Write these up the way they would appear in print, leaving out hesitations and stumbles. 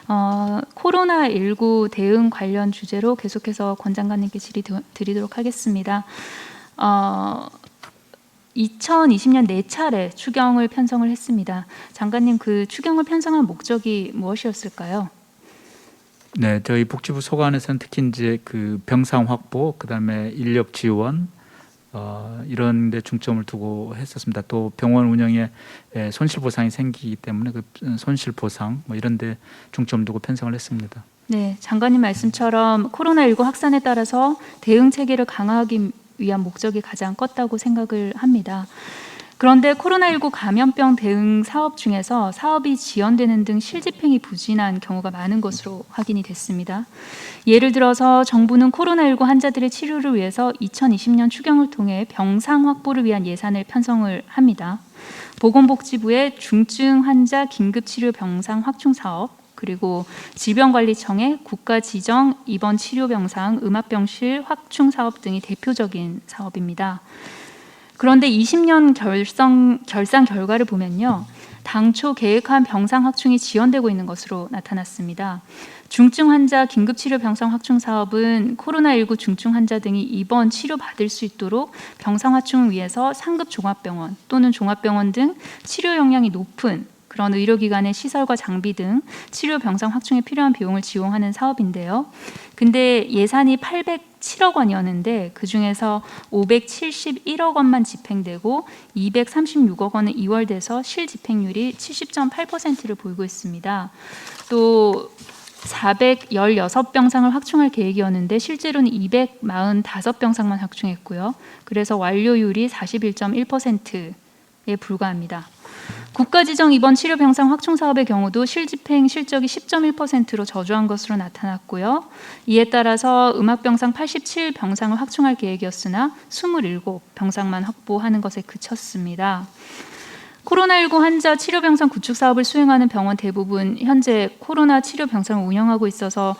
코로나19 대응 관련 주제로 계속해서 권 장관님께 질의 드리도록 하겠습니다. 2020년 4차례 추경을 편성을 했습니다. 장관님, 그 추경을 편성한 목적이 무엇이었을까요? 네, 저희 복지부 소관에서는 특히 이제 그 병상 확보, 그다음에 인력 지원 이런 데 중점을 두고 했었습니다. 또 병원 운영에 손실 보상이 생기기 때문에 그 손실 보상 뭐 이런 데 중점 두고 편성을 했습니다. 네, 장관님 말씀처럼 코로나19 확산에 따라서 대응 체계를 강화하기 위한 목적이 가장 컸다고 생각을 합니다. 그런데 코로나19 감염병 대응 사업 중에서 사업이 지연되는 등 실집행이 부진한 경우가 많은 것으로 확인이 됐습니다. 예를 들어서 정부는 코로나19 환자들의 치료를 위해서 2020년 추경을 통해 병상 확보를 위한 예산을 편성을 합니다. 보건복지부의 중증 환자 긴급치료 병상 확충 사업, 그리고 질병관리청의 국가지정 입원 치료병상 음압병실 확충 사업 등이 대표적인 사업입니다. 그런데 20년 결산 결과를 보면요, 당초 계획한 병상 확충이 지연되고 있는 것으로 나타났습니다. 중증 환자 긴급치료 병상 확충 사업은 코로나19 중증 환자 등이 입원 치료받을 수 있도록 병상 확충을 위해서 상급 종합병원 또는 종합병원 등 치료 역량이 높은 그런 의료기관의 시설과 장비 등 치료 병상 확충에 필요한 비용을 지원하는 사업인데요. 근데 예산이 807억 원이었는데 그중에서 571억 원만 집행되고 236억 원은 이월돼서 실집행률이 70.8%를 보이고 있습니다. 또 416병상을 확충할 계획이었는데 실제로는 245병상만 확충했고요. 그래서 완료율이 41.1%에 불과합니다. 국가지정 입원 치료 병상 확충 사업의 경우도 실집행 실적이 10.1%로 저조한 것으로 나타났고요. 이에 따라서 음압병상 87병상을 확충할 계획이었으나 27병상만 확보하는 것에 그쳤습니다. 코로나19 환자 치료병상 구축 사업을 수행하는 병원 대부분 현재 코로나 치료병상을 운영하고 있어서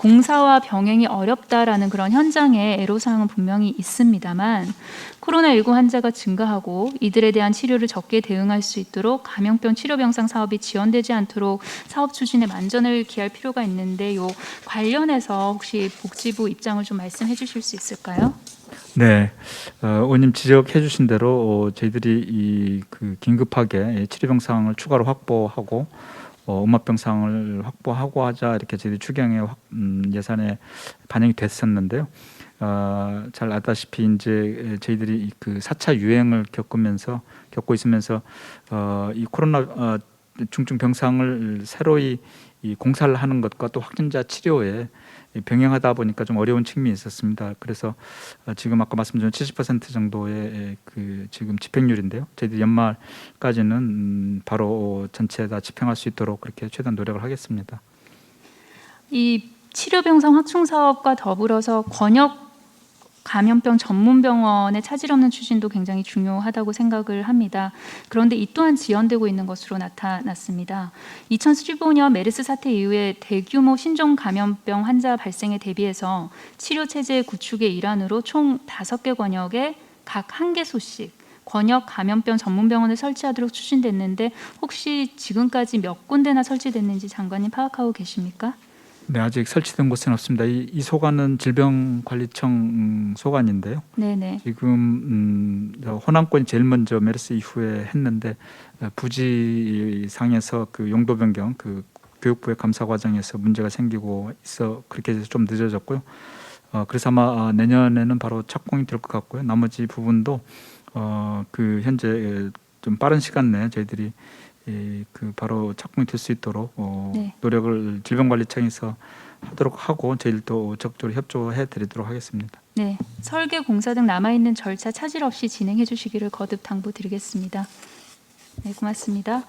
공사와 병행이 어렵다라는 그런 현장의 애로사항은 분명히 있습니다만 코로나19 환자가 증가하고 이들에 대한 치료를 적게 대응할 수 있도록 감염병 치료병상 사업이 지연되지 않도록 사업 추진에 만전을 기할 필요가 있는데 요 관련해서 혹시 복지부 입장을 좀 말씀해 주실 수 있을까요? 네, 의원님 지적해 주신 대로 저희들이 그 긴급하게 치료병상을 추가로 확보하고 음압병상을 확보하고 하자 이렇게 저희들이 추경에 예산에 반영이 됐었는데요. 잘 알다시피 이제 저희들이 그 4차 유행을 겪고 있으면서 이 코로나 중증 병상을 새로이 이 공사를 하는 것과 또 확진자 치료에 병행하다 보니까 좀 어려운 측면이 있었습니다. 그래서 지금 아까 말씀드린 70% 정도의 그 지금 집행률인데요. 저희들이 연말까지는 바로 전체 다 집행할 수 있도록 그렇게 최대한 노력을 하겠습니다. 이 치료병상 확충 사업과 더불어서 권역 감염병 전문 병원의 차질 없는 추진도 굉장히 중요하다고 생각을 합니다. 그런데 이 또한 지연되고 있는 것으로 나타났습니다. 2015년 메르스 사태 이후에 대규모 신종 감염병 환자 발생에 대비해서 치료 체제 구축의 일환으로 총 5개 권역에 각 1개소씩 권역 감염병 전문 병원을 설치하도록 추진됐는데 혹시 지금까지 몇 군데나 설치됐는지 장관님 파악하고 계십니까? 네, 아직 설치된 곳은 없습니다. 이 소관은 질병관리청 소관인데요. 네네. 지금 호남권이 제일 먼저 메르스 이후에 했는데 부지상에서 그 용도 변경, 그 교육부의 감사 과정에서 문제가 생기고 있어 그렇게 해서 좀 늦어졌고요. 그래서 아마 내년에는 바로 착공이 될 것 같고요. 나머지 부분도 그 현재 좀 빠른 시간 내에 저희들이 그 바로 착공이 될 수 있도록 네. 노력을 질병관리청에서 하도록 하고 저희들도 적극적으로 협조해 드리도록 하겠습니다. 네, 설계 공사 등 남아있는 절차 차질 없이 진행해 주시기를 거듭 당부드리겠습니다. 네, 고맙습니다.